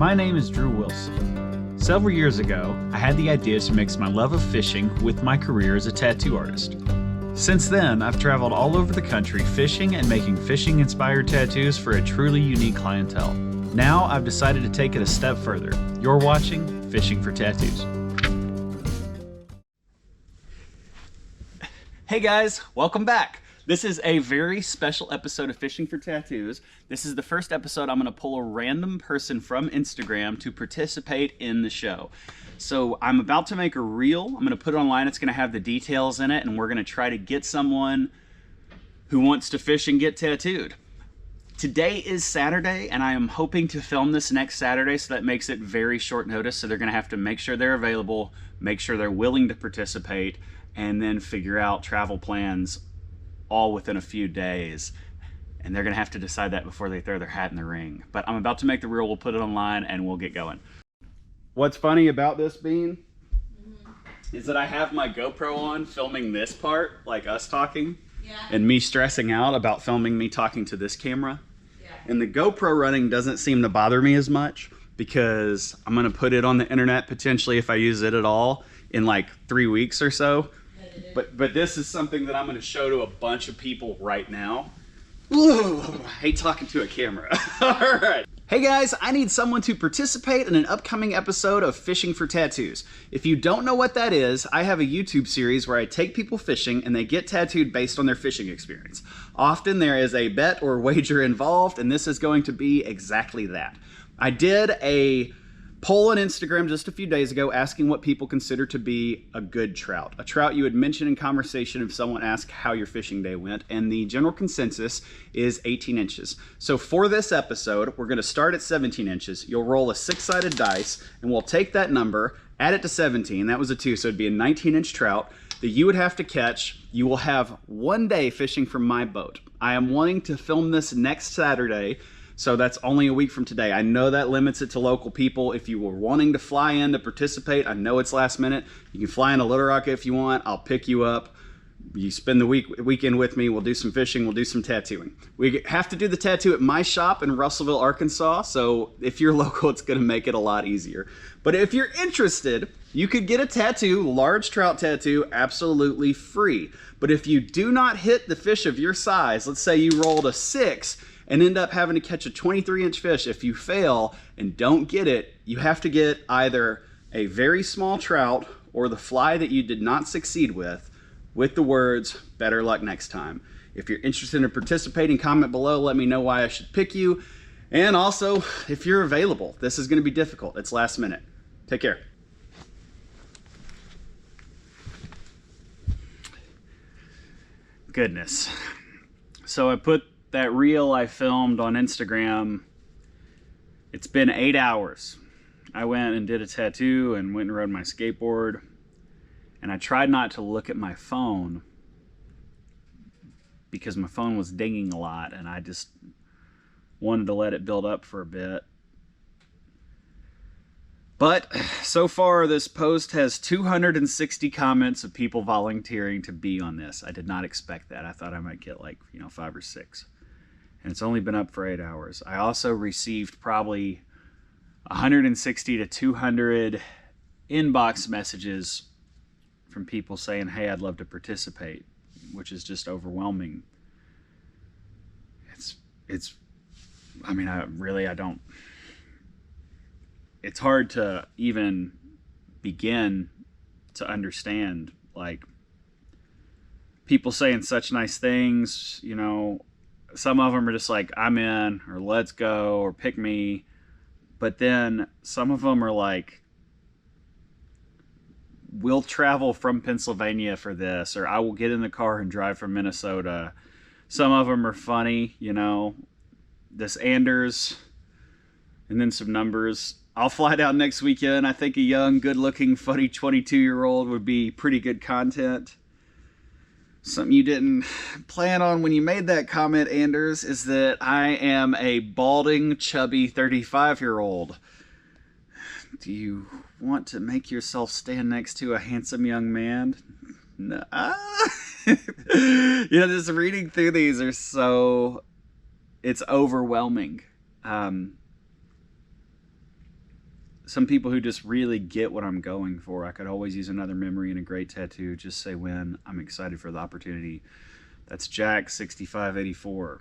My name is Drew Wilson. Several years ago, I had the idea to mix my love of fishing with my career as a tattoo artist. Since then, I've traveled all over the country fishing and making fishing-inspired tattoos for a truly unique clientele. Now, I've decided to take it a step further. You're watching Fishing for Tattoos. Hey guys, welcome back. This is a very special episode of Fishing for Tattoos. This is the first episode I'm going to pull a random person from Instagram to participate in the show. So I'm about to make a reel. I'm going to put it online. It's going to have the details in it, and we're going to try to get someone who wants to fish and get tattooed. Today is Saturday, and I am hoping to film this next Saturday, so that makes it very short notice. So they're going to have to make sure they're available, make sure they're willing to participate, and then figure out travel plans all within a few days. And they're gonna have to decide that before they throw their hat in the ring. But I'm about to make the reel, we'll put it online and we'll get going. What's funny about this, Bean, is that I have my GoPro on filming this part, like us talking, and me stressing out about filming me talking to this camera. And the GoPro running doesn't seem to bother me as much because I'm gonna put it on the internet potentially, if I use it at all, in like 3 weeks or so. But this is something that I'm going to show to a bunch of people right now. Ooh, I hate talking to a camera. All right. Hey guys, I need someone to participate in an upcoming episode of Fishing for Tattoos. If you don't know what that is, I have a YouTube series where I take people fishing and they get tattooed based on their fishing experience. Often there is a bet or wager involved, and this is going to be exactly that. I did a poll on Instagram just a few days ago asking what people consider to be a good trout. A trout you would mention in conversation if someone asked how your fishing day went, and the general consensus is 18 inches. So for this episode, we're gonna start at 17 inches. You'll roll a 6-sided dice, and we'll take that number, add it to 17, that was a 2, so it'd be a 19-inch trout that you would have to catch. You will have 1 day fishing from my boat. I am wanting to film this next Saturday, so that's only a week from today. I know that limits it to local people. If you were wanting to fly in to participate, I know it's last minute. You can fly into Little Rock if you want. I'll pick you up. You spend the weekend with me. We'll do some fishing. We'll do some tattooing. We have to do the tattoo at my shop in Russellville, Arkansas. So if you're local, it's going to make it a lot easier. But if you're interested, you could get a tattoo, large trout tattoo, absolutely free. But if you do not hit the fish of your size, let's say you rolled a 6, and end up having to catch a 23-inch fish. If you fail and don't get it, you have to get either a very small trout or the fly that you did not succeed with the words, "Better luck next time." If you're interested in participating, comment below, let me know why I should pick you. And also, if you're available, this is gonna be difficult. It's last minute. Take care. Goodness. So I put that reel I filmed on Instagram. It's been 8 hours. I went and did a tattoo and went and rode my skateboard, and I tried not to look at my phone because my phone was dinging a lot and I just wanted to let it build up for a bit. But so far this post has 260 comments of people volunteering to be on this. I did not expect that. I thought I might get like, 5 or 6. And it's only been up for 8 hours. I also received probably 160 to 200 inbox messages from people saying, hey, I'd love to participate, which is just overwhelming. It's hard to even begin to understand, like, people saying such nice things, some of them are just like, I'm in, or let's go, or pick me. But then some of them are like, we'll travel from Pennsylvania for this, or I will get in the car and drive from Minnesota. Some of them are funny, this Anders, and then some numbers. I'll fly down next weekend. I think a young, good-looking, funny 22-year-old would be pretty good content. Something you didn't plan on when you made that comment, Anders, is that I am a balding, chubby 35-year-old. Do you want to make yourself stand next to a handsome young man? No. Just reading through these it's overwhelming. some people who just really get what I'm going for. I could always use another memory and a great tattoo. Just say when. I'm excited for the opportunity. That's Jack6584.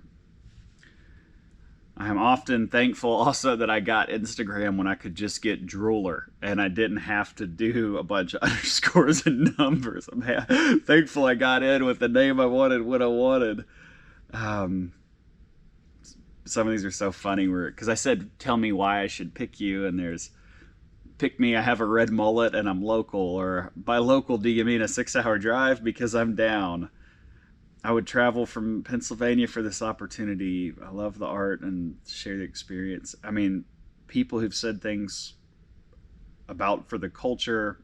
I am often thankful also that I got Instagram when I could just get DrewLR and I didn't have to do a bunch of underscores and numbers. I'm thankful I got in with the name I wanted when I wanted. Some of these are so funny because I said, tell me why I should pick you, and there's, pick me, I have a red mullet and I'm local, or by local, do you mean a 6-hour drive? Because I'm down. I would travel from Pennsylvania for this opportunity. I love the art and share the experience. I mean, people who've said things for the culture,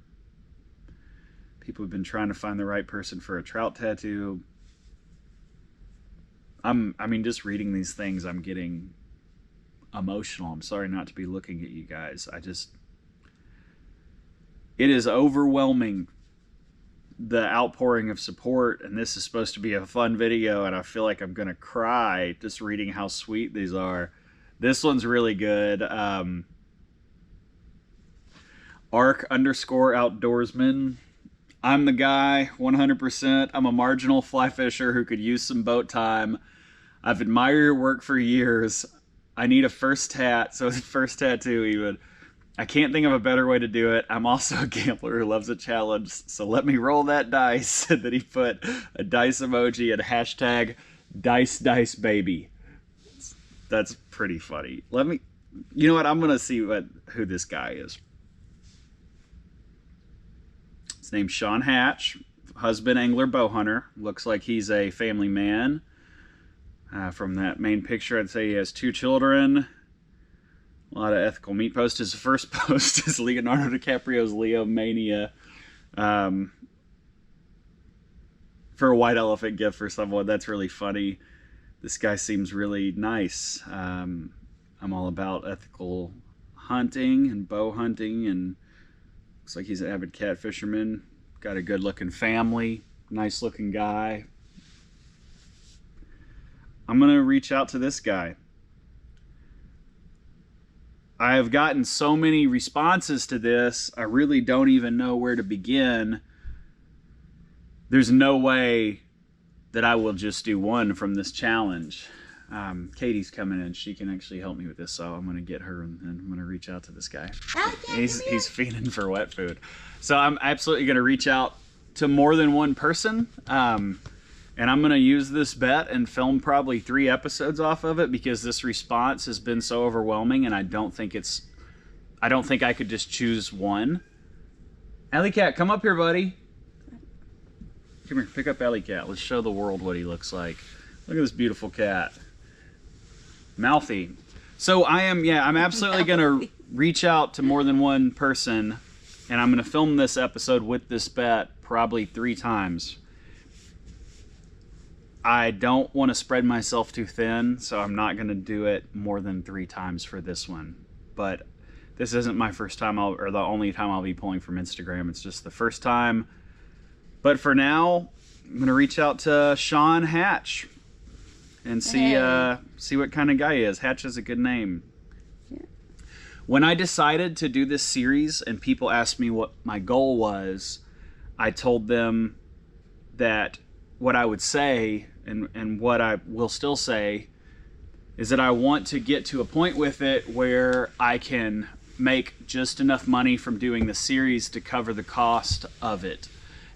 people who've been trying to find the right person for a trout tattoo. I mean, just reading these things, I'm getting emotional. I'm sorry not to be looking at you guys. It is overwhelming, the outpouring of support, and this is supposed to be a fun video, and I feel like I'm gonna cry just reading how sweet these are. This one's really good. Arc_outdoorsman. I'm the guy, 100%. I'm a marginal fly fisher who could use some boat time. I've admired your work for years. I need a first tattoo even. I can't think of a better way to do it. I'm also a gambler who loves a challenge, so let me roll that dice. And then he put a dice emoji and hashtag dice baby. That's pretty funny. You know what? I'm gonna see who this guy is. His name's Shaun Hatch, husband, angler, bow hunter. Looks like he's a family man. From that main picture, I'd say he has 2 children. A lot of ethical meat posts. His first post is Leonardo DiCaprio's Leo Mania. For a white elephant gift for someone. That's really funny. This guy seems really nice. I'm all about ethical hunting and bow hunting, and looks like he's an avid cat fisherman. Got a good looking family. Nice looking guy. I'm gonna reach out to this guy. I have gotten so many responses to this, I really don't even know where to begin. There's no way that I will just do one from this challenge. Katie's coming in. She can actually help me with this, so I'm going to get her and I'm going to reach out to this guy. He's feeding for wet food. So I'm absolutely going to reach out to more than one person. And I'm going to use this bet and film probably 3 episodes off of it because this response has been so overwhelming, and I don't think I could just choose one. Alley Cat, come up here, buddy. Come here, pick up Alley Cat. Let's show the world what he looks like. Look at this beautiful cat. Mouthy. So I'm absolutely going to reach out to more than one person, and I'm going to film this episode with this bet probably 3 times. I don't want to spread myself too thin, so I'm not going to do it more than 3 times for this one. But this isn't my first time or the only time I'll be pulling from Instagram. It's just the first time. But for now, I'm going to reach out to Shaun Hatch and see what kind of guy he is. Hatch is a good name. Yeah. When I decided to do this series and people asked me what my goal was, I told them that what I would say and what I will still say is that I want to get to a point with it where I can make just enough money from doing the series to cover the cost of it.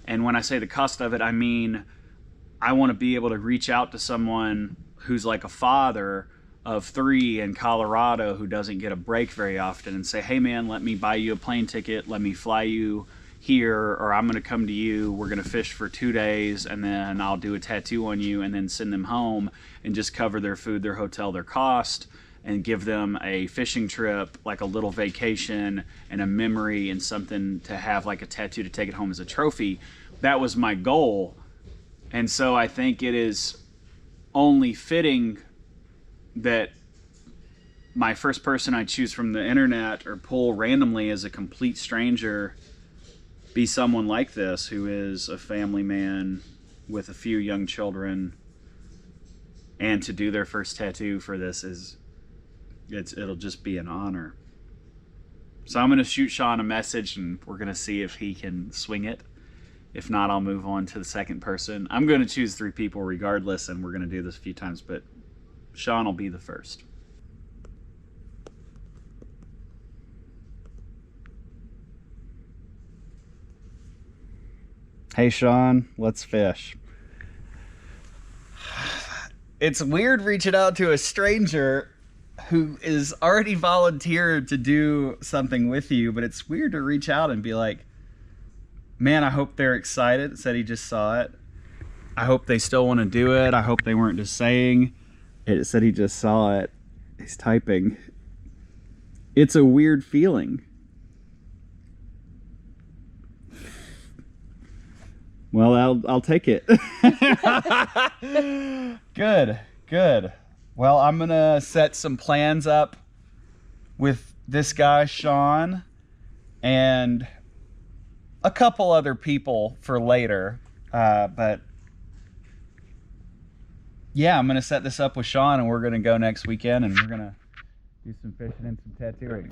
And when I say the cost of it, I mean I want to be able to reach out to someone who's like a father of 3 in Colorado who doesn't get a break very often and say, hey man, let me buy you a plane ticket, let me fly you here, or I'm going to come to you, we're going to fish for 2 days, and then I'll do a tattoo on you and then send them home and just cover their food, their hotel, their cost, and give them a fishing trip, like a little vacation and a memory and something to have, like a tattoo to take it home as a trophy. That was my goal. And so I think it is only fitting that my first person I choose from the internet or pull randomly as a complete stranger be someone like this who is a family man with a few young children, and to do their first tattoo for this it'll just be an honor. So I'm gonna shoot Shaun a message and we're gonna see if he can swing it. If not, I'll move on to the second person. I'm gonna choose 3 people regardless, and we're gonna do this a few times, but Shaun will be the first. Hey Shaun, let's fish. It's weird reaching out to a stranger who is already volunteered to do something with you, but it's weird to reach out and be like, man, I hope they're excited. Said he just saw it. I hope they still want to do it. I hope they weren't just saying. It said he just saw it. He's typing. It's a weird feeling. Well, I'll take it. Good. Well, I'm gonna set some plans up with this guy, Shaun, and a couple other people for later. But yeah, I'm gonna set this up with Shaun, and we're gonna go next weekend, and we're gonna do some fishing and some tattooing.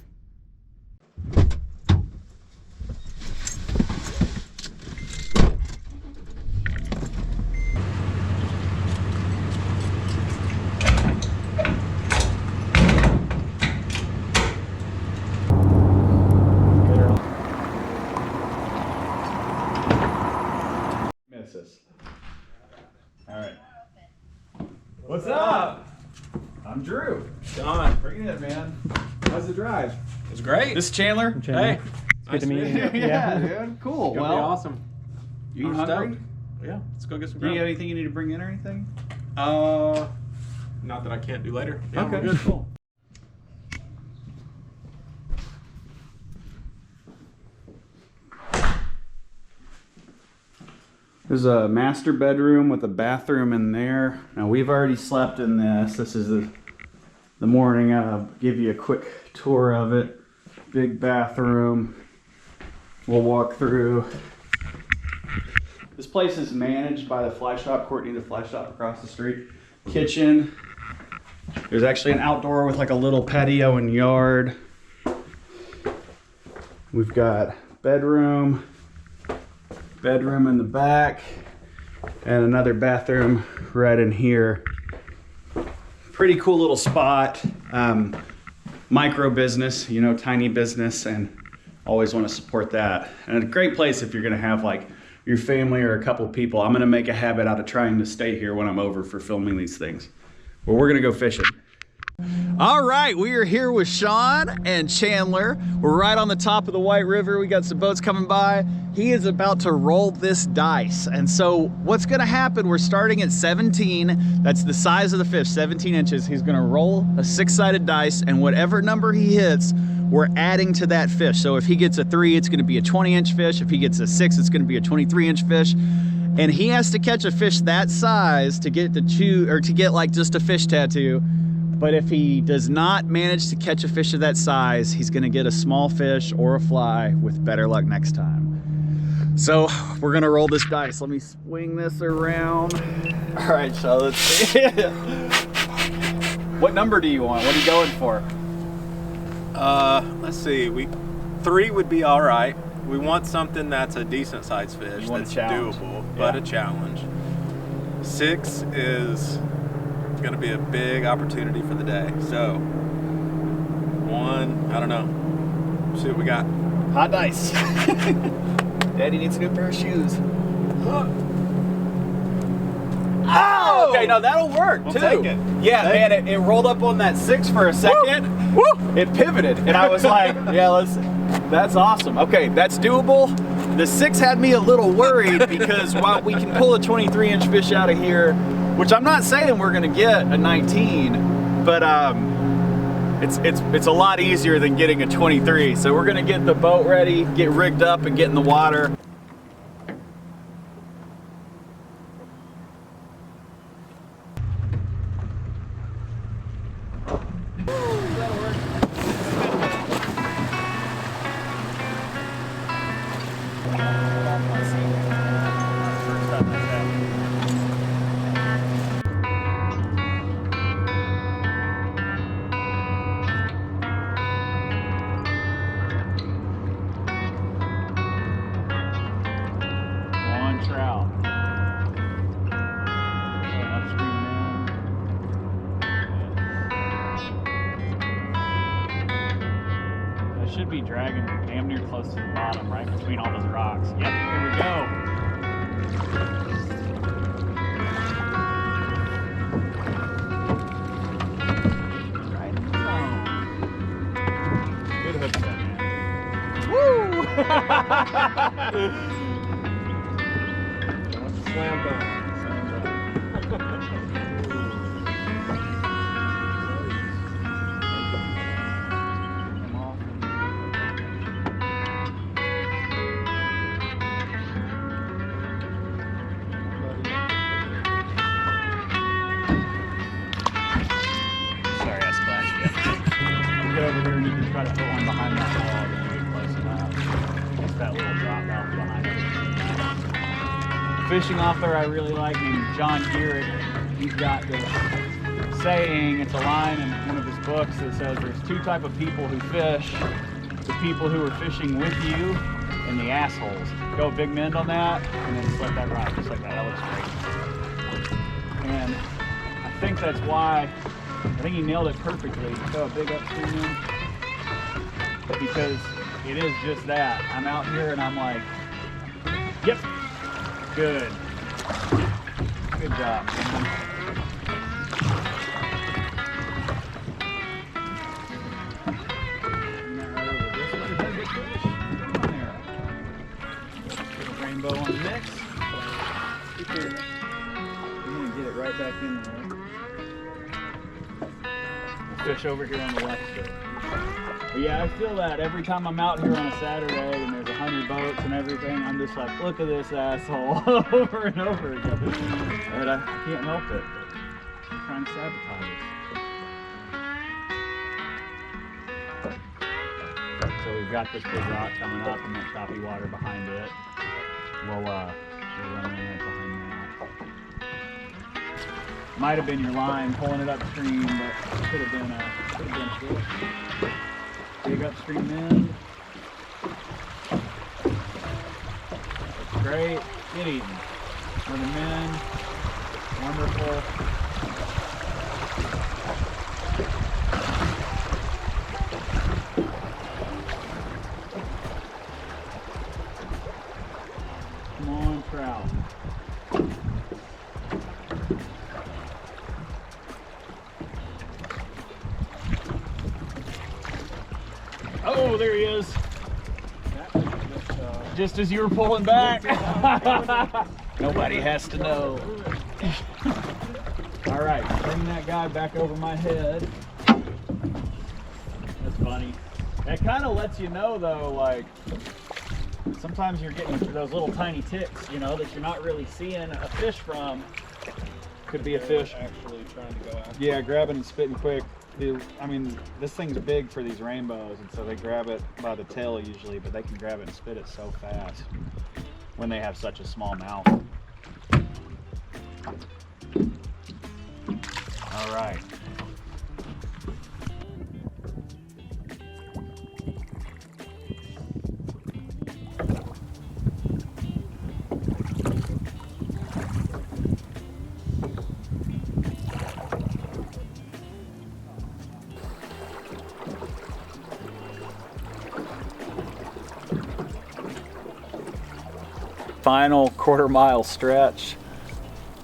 All right. What's up? I'm Drew. Shaun. Bring it in, man. How's the drive? It was great. This is Chandler. Hey. Good to meet you. Yeah, dude. Cool. It's gonna be awesome. You I'm hungry? stoked. Yeah, let's go get some Do you grub. have anything you need to bring in or anything? Not that I can't do later. Yeah, Okay, we're good. cool. There's a master bedroom with a bathroom in there. Now we've already slept in this. This is the morning. I'll give you a quick tour of it. Big bathroom. We'll walk through. This place is managed by the fly shop, Courtney, the fly shop across the street. Kitchen. There's actually an outdoor with like a little patio and yard. We've got bedroom in the back, and another bathroom right in here. Pretty cool little spot. Micro business, you know, tiny business, and always want to support that. And a great place if you're gonna have like your family or a couple people. I'm gonna make a habit out of trying to stay here when I'm over for filming these things. But we're gonna go fishing. All right, we are here with Shaun and Chandler. We're right on the top of the White River. We got some boats coming by. He is about to roll this dice. And so what's gonna happen, we're starting at 17. That's the size of the fish, 17 inches. He's gonna roll a 6-sided dice, and whatever number he hits, we're adding to that fish. So if he gets a 3, it's gonna be a 20-inch fish. If he gets a 6, it's gonna be a 23-inch fish. And he has to catch a fish that size to get to get like just a fish tattoo. But if he does not manage to catch a fish of that size, he's gonna get a small fish or a fly with better luck next time. So we're gonna roll this dice. Let me swing this around. All right, so let's see. What number do you want? What are you going for? Let's see. 3 would be all right. We want something that's a decent sized fish, You want a that's challenge. doable, but Yeah. a challenge. 6 is going to be a big opportunity for the day. So 1, I don't know. See what we got. Hot dice. Daddy needs a new pair of shoes. Oh, okay, no, that'll work We'll too. take it. Yeah, man, it rolled up on that 6 for a second. Woo! It pivoted, and I was like, yeah, that's awesome. Okay, that's doable. The 6 had me a little worried because while we can pull a 23-inch fish out of here, which I'm not saying we're gonna get a 19, but it's a lot easier than getting a 23. So we're gonna get the boat ready, get rigged up, and get in the water. should be dragging damn near close to the bottom, right between all those rocks. Yep, here we go. Right in the zone. Good hook set, man. Woo! Slam dunk. Sorry, I splashed you. I'll get over here and you can try to put one behind that wall when you get close enough. Just that little drop off behind it. Fishing author I really like named John Garrett. He's got this saying, it's a line in one of his books that says there's two types of people who fish. The people who are fishing with you and the assholes. Go big mend on that and then just let that ride just like that. That looks great. And I think that's why, I think he nailed it perfectly. Throw a big upstream in. Because it is just that. I'm out here and I'm like, yep, good. Good job, man. Bring that right over this way. Big fish. Come on there. Little rainbow on the mix. Keep it. I'm gonna get it right back in there. Fish over here on the left side. But yeah, I feel that every time I'm out here on a Saturday and there's 100 boats and everything, I'm just like, look at this asshole over and over again. But I can't help it. I'm trying to sabotage it. So we've got this big rock coming up and that choppy water behind it. We'll run in right behind that. Might have been your line pulling it upstream, but could have been a fish. Big upstream end. That's great. Get eaten. Another men. Wonderful. Come on, trout. Oh, there he is. Just as you were pulling back. Nobody has to know. All right, bring that guy back over my head. That's funny. That kind of lets you know, though, like, sometimes you're getting those little tiny ticks, you know, that you're not really seeing a fish from. Could be a fish. Actually trying to go after. Yeah, grabbing and spitting quick. I mean, this thing's big for these rainbows, and so they grab it by the tail usually, but they can grab it and spit it so fast when they have such a small mouth. All right. Final quarter-mile stretch.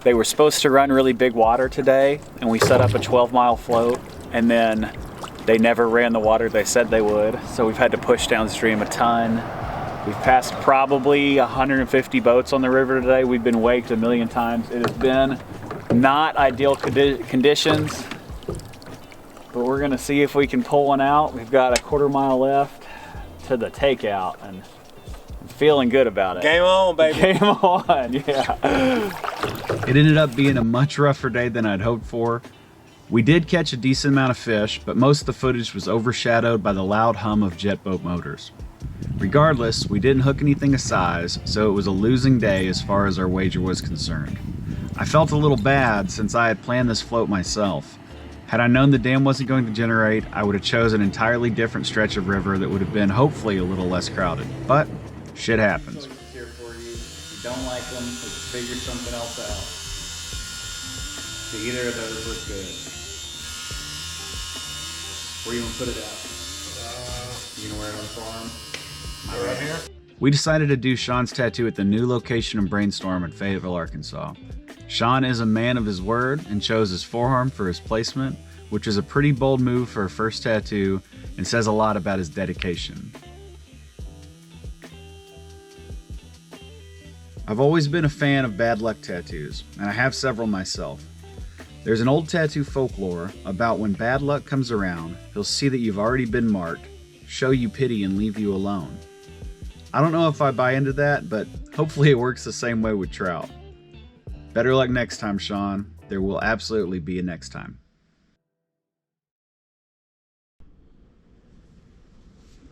They were supposed to run really big water today, and we set up a 12-mile float, and then they never ran the water they said they would, so we've had to push downstream a ton. We've passed probably 150 boats on the river today. We've been waked a million times. It has been not ideal conditions, but we're gonna see if we can pull one out. We've got a quarter-mile left to the takeout, and feeling good about it. Game on, baby. Game on, yeah. It ended up being a much rougher day than I'd hoped for. We did catch a decent amount of fish, but most of the footage was overshadowed by the loud hum of jet boat motors. Regardless, we didn't hook anything of size, so it was a losing day as far as our wager was concerned. I felt a little bad since I had planned this float myself. Had I known the dam wasn't going to generate, I would have chosen an entirely different stretch of river that would have been hopefully a little less crowded. But shit happens. Here for you. If you don't like them, let's figure something else out. So either of those look good. Where you want to put it at? You gonna wear it on the forearm? Right here? We decided to do Shaun's tattoo at the new location in Brainstorm in Fayetteville, Arkansas. Shaun is a man of his word and chose his forearm for his placement, which is a pretty bold move for a first tattoo and says a lot about his dedication. I've always been a fan of bad luck tattoos, and I have several myself. There's an old tattoo folklore about when bad luck comes around, he'll see that you've already been marked, show you pity, and leave you alone. I don't know if I buy into that, but hopefully it works the same way with trout. Better luck next time, Shaun. There will absolutely be a next time.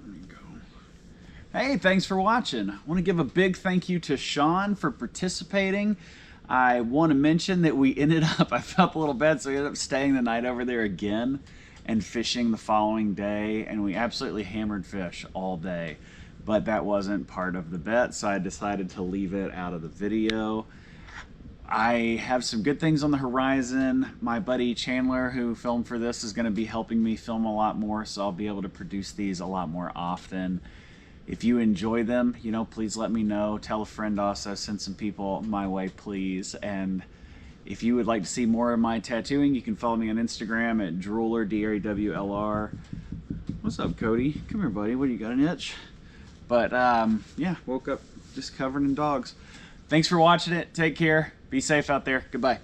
There you go. Hey, thanks for watching. I want to give a big thank you to Shaun for participating. I want to mention that we ended up, I felt a little bad, so we ended up staying the night over there again and fishing the following day, and we absolutely hammered fish all day. But that wasn't part of the bet, so I decided to leave it out of the video. I have some good things on the horizon. My buddy Chandler, who filmed for this, is going to be helping me film a lot more, so I'll be able to produce these a lot more often. If you enjoy them, you know, please let me know. Tell a friend also, send some people my way, please. And if you would like to see more of my tattooing, you can follow me on Instagram at DrewLR, DrewLR. What's up, Cody? Come here, buddy. What do you got, an itch? But yeah, woke up just covered in dogs. Thanks for watching it. Take care. Be safe out there. Goodbye.